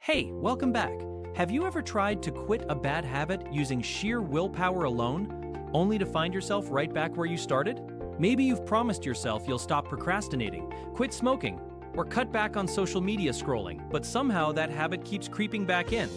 Hey, welcome back. Have you ever tried to quit a bad habit using sheer willpower alone, only to find yourself right back where you started? Maybe you've promised yourself you'll stop procrastinating, quit smoking, or cut back on social media scrolling, but somehow that habit keeps creeping back in.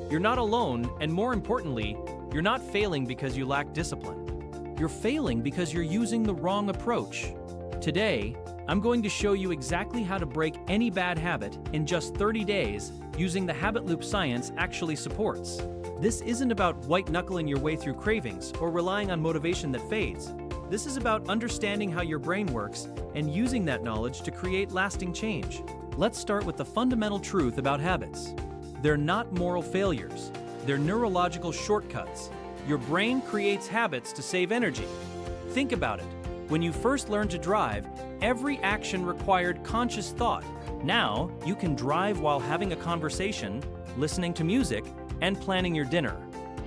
You're not alone, and more importantly, you're not failing because you lack discipline. You're failing because you're using the wrong approach. Today, I'm going to show you exactly how to break any bad habit in just 30 days using the habit loop science actually supports. This isn't about white-knuckling your way through cravings or relying on motivation that fades. This is about understanding how your brain works and using that knowledge to create lasting change. Let's start with the fundamental truth about habits. They're not moral failures. They're neurological shortcuts. Your brain creates habits to save energy. Think about it. When you first learned to drive, every action required conscious thought. Now, you can drive while having a conversation, listening to music, and planning your dinner.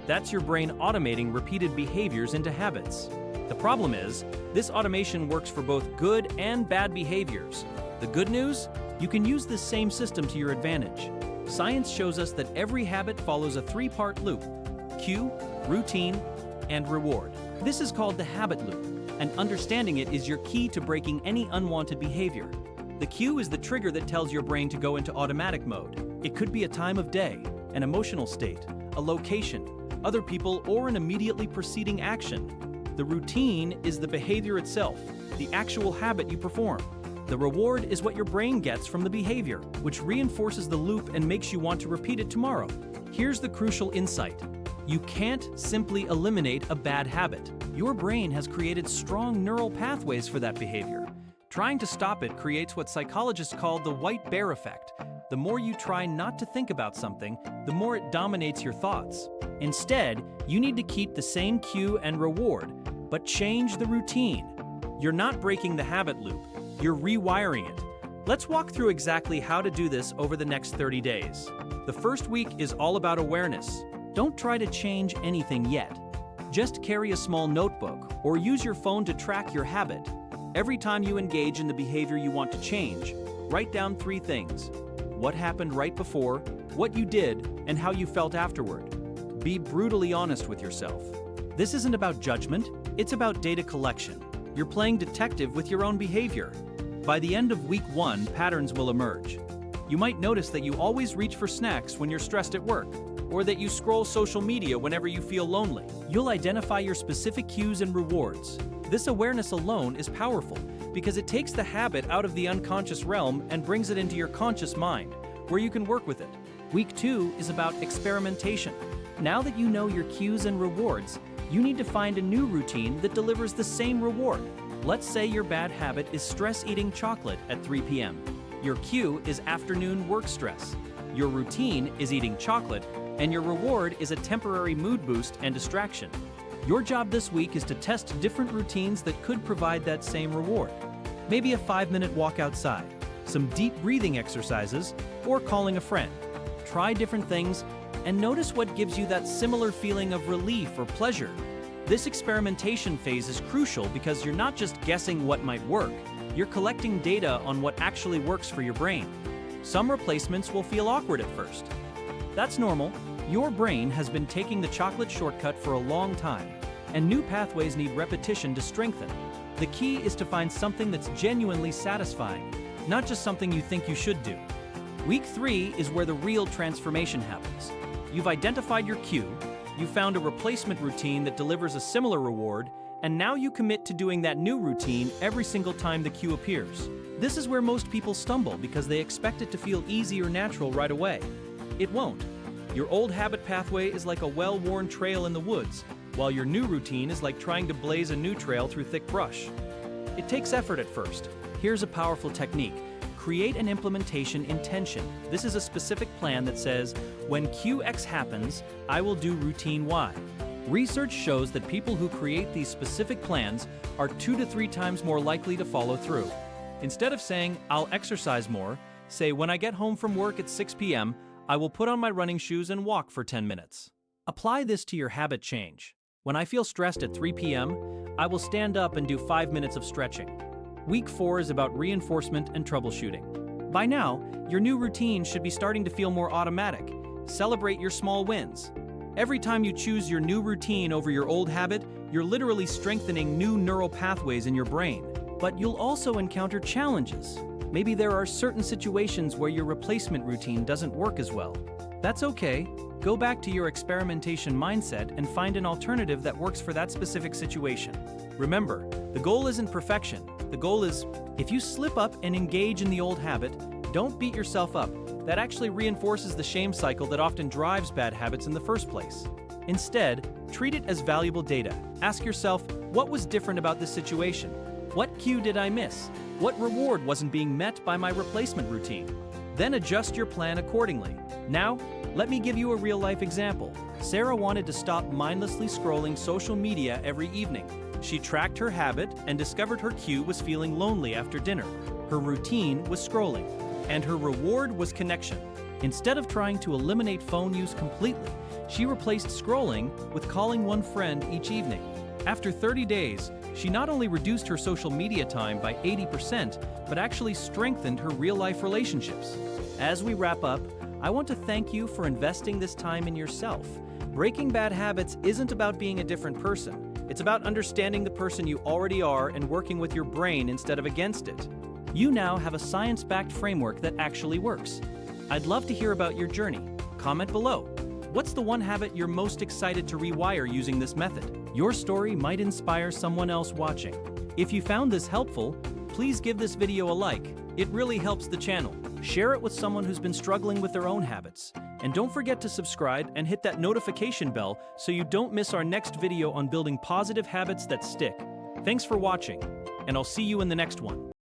That's your brain automating repeated behaviors into habits. The problem is, this automation works for both good and bad behaviors. The good news? You can use this same system to your advantage. Science shows us that every habit follows a three-part loop: cue, routine, and reward. This is called the habit loop, and understanding it is your key to breaking any unwanted behavior. The cue is the trigger that tells your brain to go into automatic mode. It could be a time of day, an emotional state, a location, other people, or an immediately preceding action. The routine is the behavior itself, the actual habit you perform. The reward is what your brain gets from the behavior, which reinforces the loop and makes you want to repeat it tomorrow. Here's the crucial insight. You can't simply eliminate a bad habit. Your brain has created strong neural pathways for that behavior. Trying to stop it creates what psychologists call the white bear effect. The more you try not to think about something, the more it dominates your thoughts. Instead, you need to keep the same cue and reward, but change the routine. You're not breaking the habit loop, you're rewiring it. Let's walk through exactly how to do this over the next 30 days. The first week is all about awareness. Don't try to change anything yet. Just carry a small notebook or use your phone to track your habit. Every time you engage in the behavior you want to change, write down 3 things: what happened right before, what you did, and how you felt afterward. Be brutally honest with yourself. This isn't about judgment, it's about data collection. You're playing detective with your own behavior. By the end of week 1, patterns will emerge. You might notice that you always reach for snacks when you're stressed at work, or that you scroll social media whenever you feel lonely. You'll identify your specific cues and rewards. This awareness alone is powerful because it takes the habit out of the unconscious realm and brings it into your conscious mind, where you can work with it. Week 2 is about experimentation. Now that you know your cues and rewards, you need to find a new routine that delivers the same reward. Let's say your bad habit is stress eating chocolate at 3 p.m. Your cue is afternoon work stress. Your routine is eating chocolate, and your reward is a temporary mood boost and distraction. Your job this week is to test different routines that could provide that same reward. Maybe a 5-minute walk outside, some deep breathing exercises, or calling a friend. Try different things and notice what gives you that similar feeling of relief or pleasure. This experimentation phase is crucial because you're not just guessing what might work, you're collecting data on what actually works for your brain. Some replacements will feel awkward at first. That's normal. Your brain has been taking the chocolate shortcut for a long time, and new pathways need repetition to strengthen. The key is to find something that's genuinely satisfying, not just something you think you should do. Week 3 is where the real transformation happens. You've identified your cue, you found a replacement routine that delivers a similar reward, and now you commit to doing that new routine every single time the cue appears. This is where most people stumble because they expect it to feel easy or natural right away. It won't. Your old habit pathway is like a well-worn trail in the woods, while your new routine is like trying to blaze a new trail through thick brush. It takes effort at first. Here's a powerful technique. Create an implementation intention. This is a specific plan that says, when cue X happens, I will do routine Y. Research shows that people who create these specific plans are 2 to 3 times more likely to follow through. Instead of saying, I'll exercise more, say, when I get home from work at 6 p.m., I will put on my running shoes and walk for 10 minutes. Apply this to your habit change. When I feel stressed at 3 p.m., I will stand up and do 5 minutes of stretching. Week 4 is about reinforcement and troubleshooting. By now, your new routine should be starting to feel more automatic. Celebrate your small wins. Every time you choose your new routine over your old habit, you're literally strengthening new neural pathways in your brain. But you'll also encounter challenges. Maybe there are certain situations where your replacement routine doesn't work as well. That's okay. Go back to your experimentation mindset and find an alternative that works for that specific situation. Remember, the goal isn't perfection. The goal is, if you slip up and engage in the old habit, don't beat yourself up. That actually reinforces the shame cycle that often drives bad habits in the first place. Instead, treat it as valuable data. Ask yourself, what was different about this situation? What cue did I miss? What reward wasn't being met by my replacement routine? Then adjust your plan accordingly. Now, let me give you a real-life example. Sarah wanted to stop mindlessly scrolling social media every evening. She tracked her habit and discovered her cue was feeling lonely after dinner. Her routine was scrolling, and her reward was connection. Instead of trying to eliminate phone use completely, she replaced scrolling with calling one friend each evening. After 30 days, she not only reduced her social media time by 80%, but actually strengthened her real-life relationships. As we wrap up, I want to thank you for investing this time in yourself. Breaking bad habits isn't about being a different person. It's about understanding the person you already are and working with your brain instead of against it. You now have a science-backed framework that actually works. I'd love to hear about your journey. Comment below. What's the one habit you're most excited to rewire using this method? Your story might inspire someone else watching. If you found this helpful, please give this video a like. It really helps the channel. Share it with someone who's been struggling with their own habits. And don't forget to subscribe and hit that notification bell so you don't miss our next video on building positive habits that stick. Thanks for watching, and I'll see you in the next one.